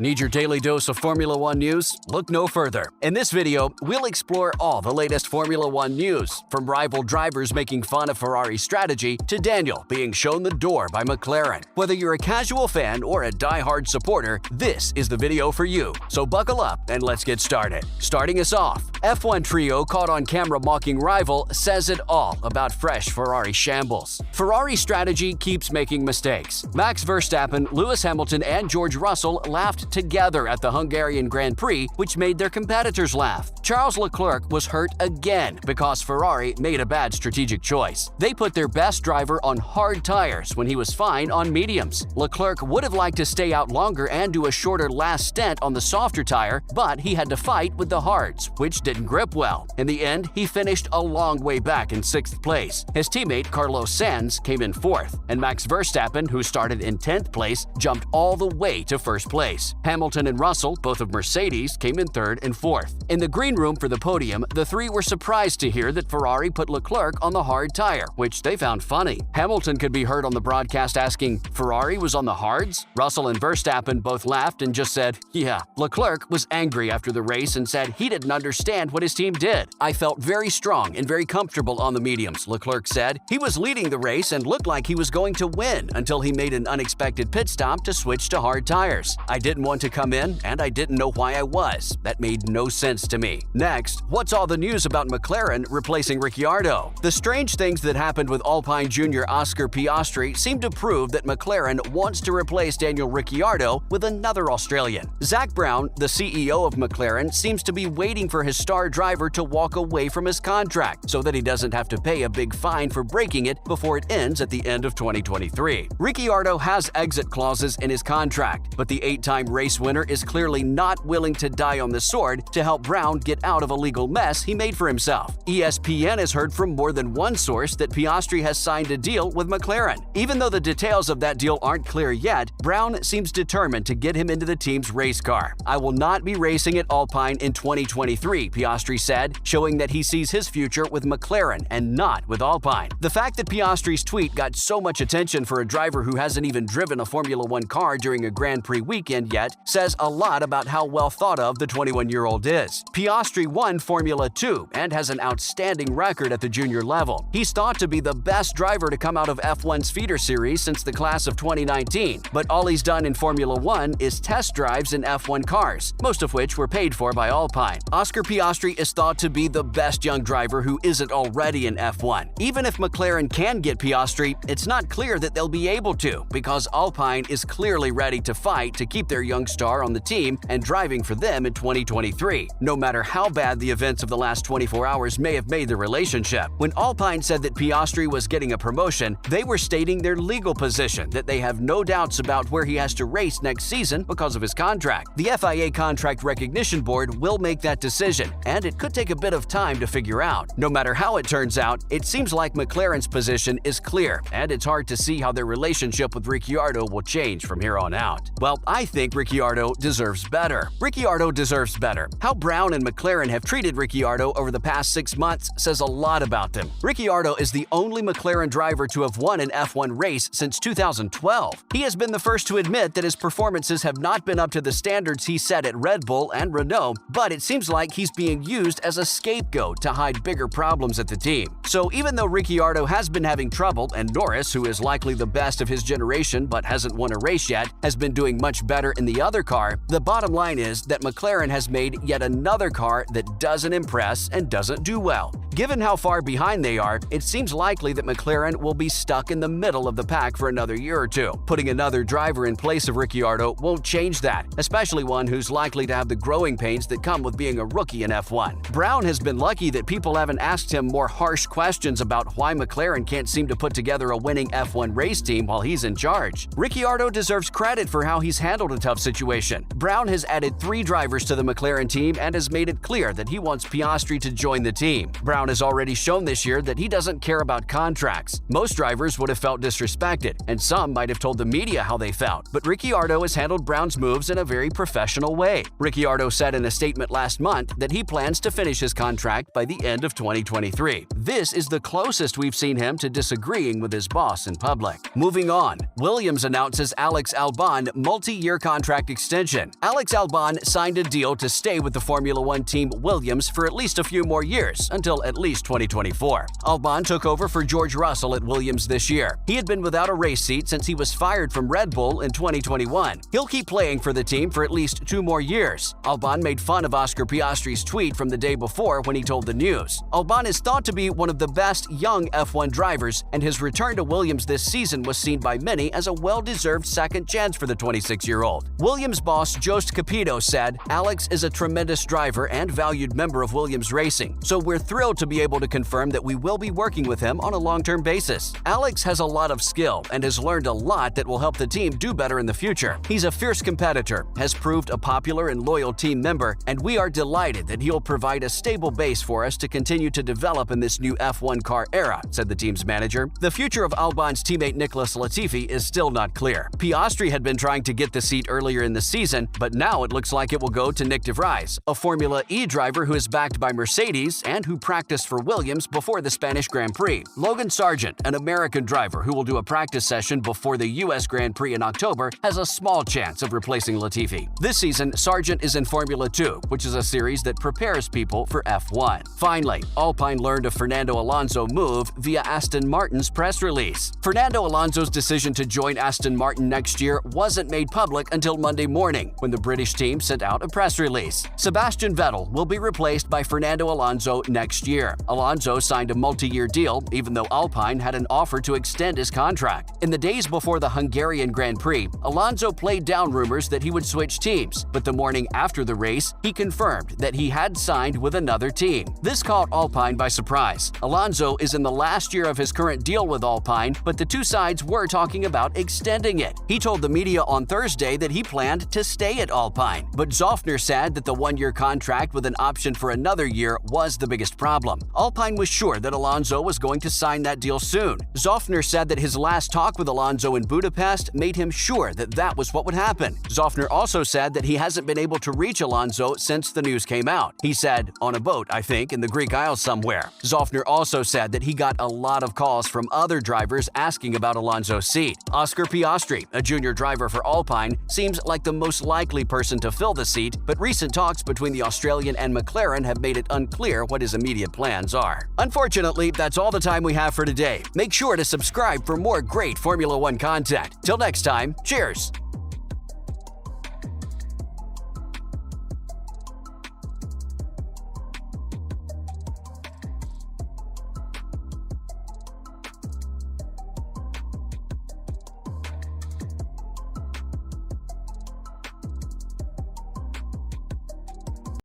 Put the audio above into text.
Need your daily dose of Formula One news? Look no further. In this video, we'll explore all the latest Formula One news, from rival drivers making fun of Ferrari's strategy to Daniel being shown the door by McLaren. Whether you're a casual fan or a die-hard supporter, this is the video for you. So buckle up and let's get started. Starting us off, F1 trio caught on camera mocking rival says it all about fresh Ferrari shambles. Ferrari's strategy keeps making mistakes. Max Verstappen, Lewis Hamilton, and George Russell laughed together at the Hungarian Grand Prix, which made their competitors laugh. Charles Leclerc was hurt again because Ferrari made a bad strategic choice. They put their best driver on hard tires when he was fine on mediums. Leclerc would have liked to stay out longer and do a shorter last stint on the softer tire, but he had to fight with the hards, which didn't grip well. In the end, he finished a long way back in 6th place. His teammate Carlos Sainz came in 4th, and Max Verstappen, who started in 10th place, jumped all the way to 1st place. Hamilton and Russell, both of Mercedes, came in 3rd and 4th. In the green room for the podium, the three were surprised to hear that Ferrari put Leclerc on the hard tire, which they found funny. Hamilton could be heard on the broadcast asking, "Ferrari was on the hards?" Russell and Verstappen both laughed and just said, "Yeah." Leclerc was angry after the race and said he didn't understand what his team did. "I felt very strong and very comfortable on the mediums," Leclerc said. "He was leading the race and looked like he was going to win until he made an unexpected pit stop to switch to hard tires. I didn't want to come in, and I didn't know why I was. That made no sense to me." Next, what's all the news about McLaren replacing Ricciardo? The strange things that happened with Alpine Junior Oscar Piastri seem to prove that McLaren wants to replace Daniel Ricciardo with another Australian. Zak Brown, the CEO of McLaren, seems to be waiting for his star driver to walk away from his contract so that he doesn't have to pay a big fine for breaking it before it ends at the end of 2023. Ricciardo has exit clauses in his contract, but the 8-time race winner is clearly not willing to die on the sword to help Brown get out of a legal mess he made for himself. ESPN has heard from more than one source that Piastri has signed a deal with McLaren. Even though the details of that deal aren't clear yet, Brown seems determined to get him into the team's race car. "I will not be racing at Alpine in 2023, Piastri said, showing that he sees his future with McLaren and not with Alpine. The fact that Piastri's tweet got so much attention for a driver who hasn't even driven a Formula One car during a Grand Prix weekend yet says a lot about how well thought of the 21-year-old is. Piastri won Formula 2 and has an outstanding record at the junior level. He's thought to be the best driver to come out of F1's feeder series since the class of 2019, but all he's done in Formula 1 is test drives in F1 cars, most of which were paid for by Alpine. Oscar Piastri is thought to be the best young driver who isn't already in F1. Even if McLaren can get Piastri, it's not clear that they'll be able to, because Alpine is clearly ready to fight to keep their young star on the team and driving for them in 2023, no matter how bad the events of the last 24 hours may have made the relationship. When Alpine said that Piastri was getting a promotion, they were stating their legal position that they have no doubts about where he has to race next season because of his contract. The FIA Contract Recognition Board will make that decision, and it could take a bit of time to figure out. No matter how it turns out, it seems like McLaren's position is clear, and it's hard to see how their relationship with Ricciardo will change from here on out. Well, I think Ricciardo deserves better. Ricciardo deserves better. How Brown and McLaren have treated Ricciardo over the past 6 months says a lot about them. Ricciardo is the only McLaren driver to have won an F1 race since 2012. He has been the first to admit that his performances have not been up to the standards he set at Red Bull and Renault, but it seems like he's being used as a scapegoat to hide bigger problems at the team. So even though Ricciardo has been having trouble, and Norris, who is likely the best of his generation but hasn't won a race yet, has been doing much better in the other car, the bottom line is that McLaren has made yet another car that doesn't impress and doesn't do well. Given how far behind they are, it seems likely that McLaren will be stuck in the middle of the pack for another year or two. Putting another driver in place of Ricciardo won't change that, especially one who's likely to have the growing pains that come with being a rookie in F1. Brown has been lucky that people haven't asked him more harsh questions about why McLaren can't seem to put together a winning F1 race team while he's in charge. Ricciardo deserves credit for how he's handled a tough situation. Brown has added 3 drivers to the McLaren team and has made it clear that he wants Piastri to join the team. Brown Brown has already shown this year that he doesn't care about contracts. Most drivers would have felt disrespected, and some might have told the media how they felt, but Ricciardo has handled Brown's moves in a very professional way. Ricciardo said in a statement last month that he plans to finish his contract by the end of 2023. This is the closest we've seen him to disagreeing with his boss in public. Moving on, Williams announces Alex Albon multi-year contract extension. Alex Albon signed a deal to stay with the Formula One team Williams for at least a few more years, until at least 2024. Albon took over for George Russell at Williams this year. He had been without a race seat since he was fired from Red Bull in 2021. He'll keep playing for the team for at least 2 more years. Albon made fun of Oscar Piastri's tweet from the day before when he told the news. Albon is thought to be one of the best young F1 drivers, and his return to Williams this season was seen by many as a well-deserved second chance for the 26-year-old. Williams boss Jost Capito said, "Alex is a tremendous driver and valued member of Williams Racing, so we're thrilled to be able to confirm that we will be working with him on a long-term basis. Alex has a lot of skill and has learned a lot that will help the team do better in the future. He's a fierce competitor, has proved a popular and loyal team member, and we are delighted that he'll provide a stable base for us to continue to develop in this new F1 car era," said the team's manager. The future of Albon's teammate Nicholas Latifi is still not clear. Piastri had been trying to get the seat earlier in the season, but now it looks like it will go to Nyck de Vries, a Formula E driver who is backed by Mercedes and who practiced for Williams before the Spanish Grand Prix. Logan Sargent, an American driver who will do a practice session before the U.S. Grand Prix in October, has a small chance of replacing Latifi. This season, Sargent is in Formula 2, which is a series that prepares people for F1. Finally, Alpine learned of Fernando Alonso move via Aston Martin's press release. Fernando Alonso's decision to join Aston Martin next year wasn't made public until Monday morning, when the British team sent out a press release. Sebastian Vettel will be replaced by Fernando Alonso next year. Alonso signed a multi-year deal, even though Alpine had an offer to extend his contract. In the days before the Hungarian Grand Prix, Alonso played down rumors that he would switch teams, but the morning after the race, he confirmed that he had signed with another team. This caught Alpine by surprise. Alonso is in the last year of his current deal with Alpine, but the two sides were talking about extending it. He told the media on Thursday that he planned to stay at Alpine, but Zoffner said that the one-year contract with an option for another year was the biggest problem. Alpine was sure that Alonso was going to sign that deal soon. Zoffner said that his last talk with Alonso in Budapest made him sure that that was what would happen. Zoffner also said that he hasn't been able to reach Alonso since the news came out. He said, "On a boat, I think, in the Greek Isles somewhere." Zoffner also said that he got a lot of calls from other drivers asking about Alonso's seat. Oscar Piastri, a junior driver for Alpine, seems like the most likely person to fill the seat, but recent talks between the Australian and McLaren have made it unclear what his immediate plans are. Unfortunately, that's all the time we have for today. Make sure to subscribe for more great Formula One content. Till next time, cheers!